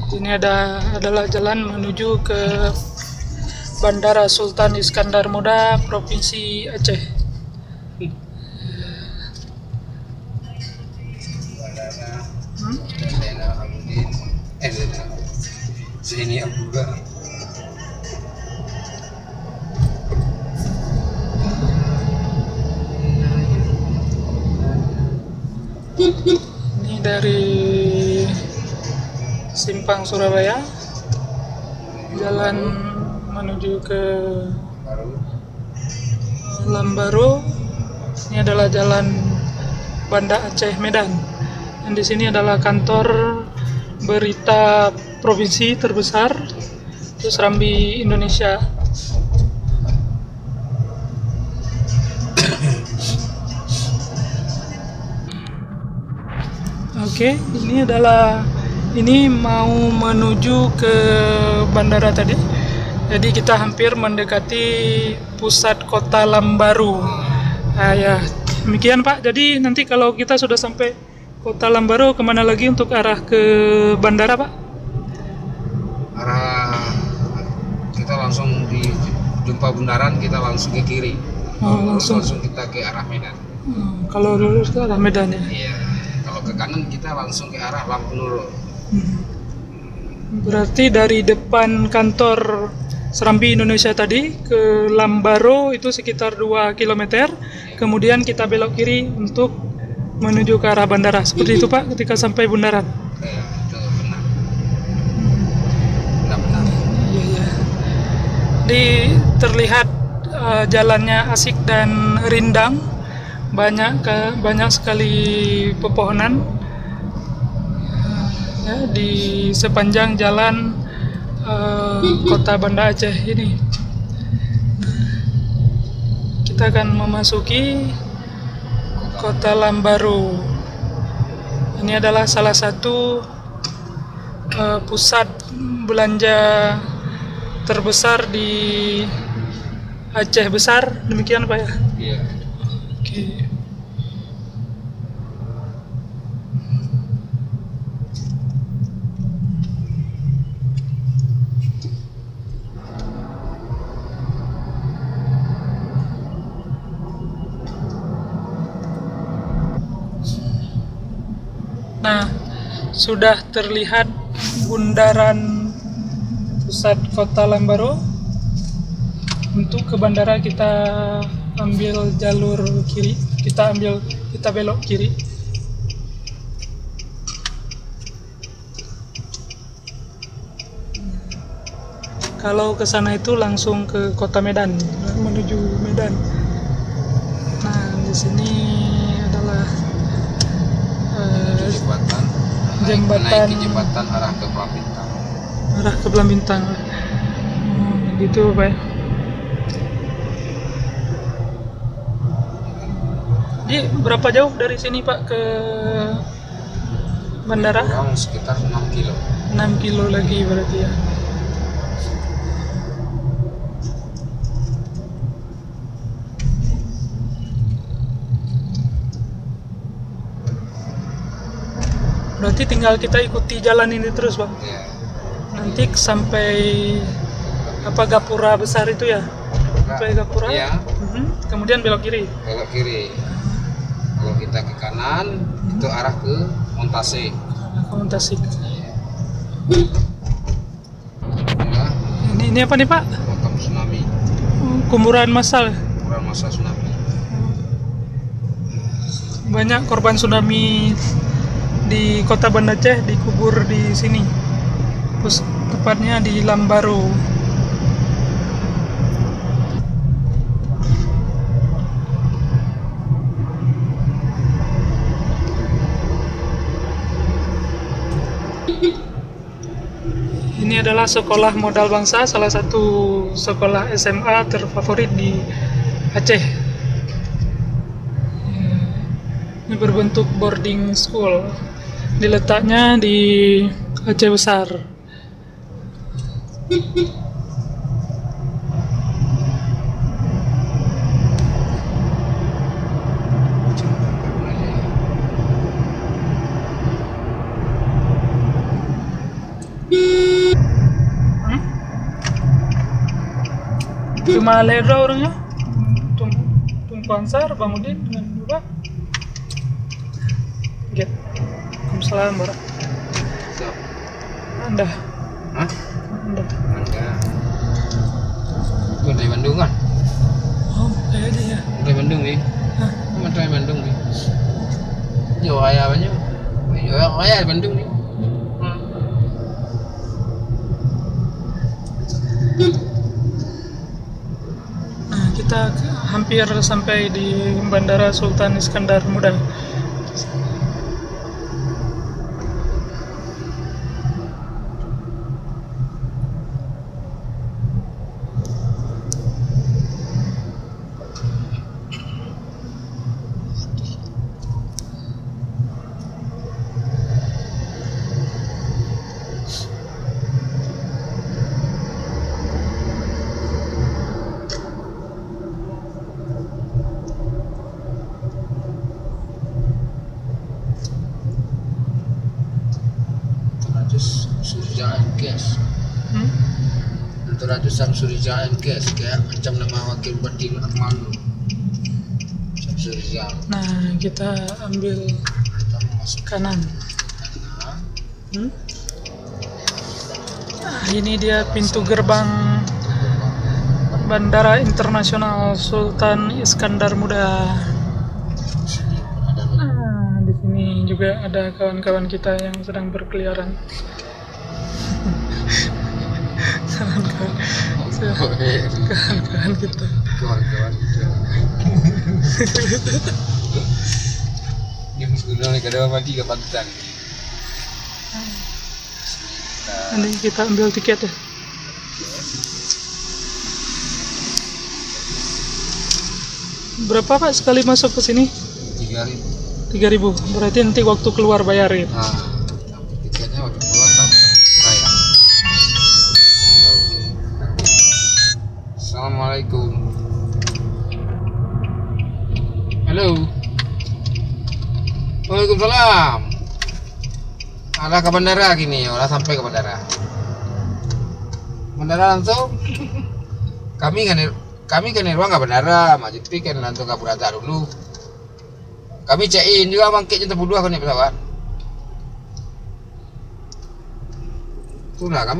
Ini adalah jalan menuju ke Bandara Sultan Iskandar Muda, Provinsi Aceh. Sini juga. Ini dari Simpang Surabaya, jalan menuju ke Lambaro. Ini adalah jalan Banda Aceh Medan. Dan di sini adalah kantor berita provinsi terbesar, itu Serambi Indonesia. Oke, ini mau menuju ke bandara tadi. Jadi kita hampir mendekati pusat kota Lambaru. Ya, demikian Pak. Jadi nanti kalau kita sudah sampai kota Lambaru, kemana lagi untuk arah ke bandara Pak? Arah kita langsung di jumpa bundaran, kita langsung ke kiri. Langsung kita ke arah Medan. Kalau lurus ke arah Medan ya? Iya. Kalau ke kanan kita langsung ke arah Lampu Nurul. Berarti dari depan kantor Serambi Indonesia tadi ke Lambaro itu sekitar 2 km. Kemudian kita belok kiri untuk menuju ke arah bandara. Seperti itu Pak ketika sampai bundaran. Ya, itu benar. Benar. Iya. Terlihat jalannya asik dan rindang. Banyak sekali pepohonan ya, di sepanjang jalan kota Banda Aceh ini. Kita akan memasuki kota Lambaru. Ini adalah salah satu pusat belanja terbesar di Aceh besar. Demikian Pak ya? Iya. Oke. Nah, sudah terlihat bundaran pusat kota Lambaro. Untuk ke bandara kita ambil jalur kiri, kita belok kiri. Kalau ke sana itu langsung ke kota Medan, menuju Medan. Nah, di sini adalah jembatan arah ke Pelambintang. Arah ke Pelambintang. Gitu Pak. Jadi berapa jauh dari sini Pak ke bandara? Kurang sekitar 6 kilo. 6 kilo lagi berarti ya. Berarti tinggal kita ikuti jalan ini terus Bang. Ya. Nanti sampai Gapura besar itu ya? Sampai Gapura. Iya. Kemudian belok kiri. Belok kiri. Kalau kita ke kanan itu arah ke Montasik. Montasik. Ya. Ini apa nih Pak? Makam tsunami. Kuburan massal. Kuburan massa tsunami. Banyak korban tsunami di kota Banda Aceh dikubur di sini. Terus tepatnya di Lambaro. Ini adalah sekolah modal bangsa, salah satu sekolah SMA terfavorit di Aceh. Ini berbentuk boarding school. Diletaknya di Aceh besar. cuma Ledra orangnya. Tungku Ansar, Bang Udin dengan Bapak. Get. Waalaikumsalam Barak. So. Anda. Hah? Anda. Enggak. Itu dari Bandung kan? Oh, kayaknya ya. Dari Bandung nih. Hah? Kamu dari Bandung nih. Yo ayah banyak. Yo ayah di Bandung nih. Nah, kita hampir sampai di Bandara Sultan Iskandar Muda. Surya Gas. Antara Samsurija Gas kayak macam nama wakil bupati Akmal. Samsurija. Nah, kita ambil kanan. Nah, ini dia pintu gerbang Bandara Internasional Sultan Iskandar Muda. Nah, di sini juga ada kawan-kawan kita yang sedang berkeliaran. Kawan-kawan kita. Kawan-kawan kita. Ini muskulnya nih kadang mati ke pantai. Nanti kita ambil tiket ya. Berapa Pak sekali masuk ke sini? 3.000. 3.000. Berarti nanti waktu keluar bayarin. Nah, tiketnya waktu keluar kan bayar. Assalamualaikum. Halo. Waalaikumsalam. Ada ke bandara gini, orang sampai ke bandara. Bandara langsung. Kami kan ruang ke bandara, Mak Jepri kan langsung ke Purata dulu. Kami check in juga bangkit jam 2 kan naik pesawat. Itulah kami